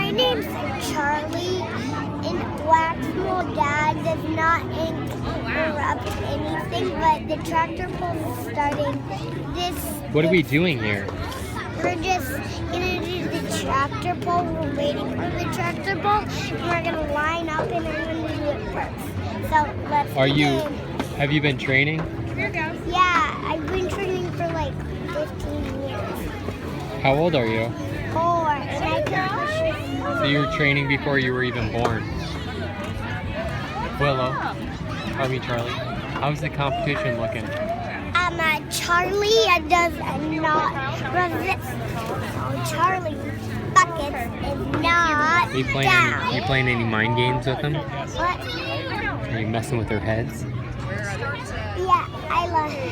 My name's Charlie, and Waxmo Dad does not interrupt anything, but the tractor pull is starting. What are we doing here? We're just gonna do the tractor pull. We're waiting for the tractor pull, and we're gonna line up, and I'm gonna do it first. So let's begin. Have you been training? Yeah, I've been training for like 15 years. How old are you? 4, and I can push it. So you were training before you were even born. Willow, Charlie, how's the competition looking? Charlie does not resist. Oh, Charlie Buckets is not Are you playing any mind games with them? What? Are you messing with their heads? Yeah, I love it.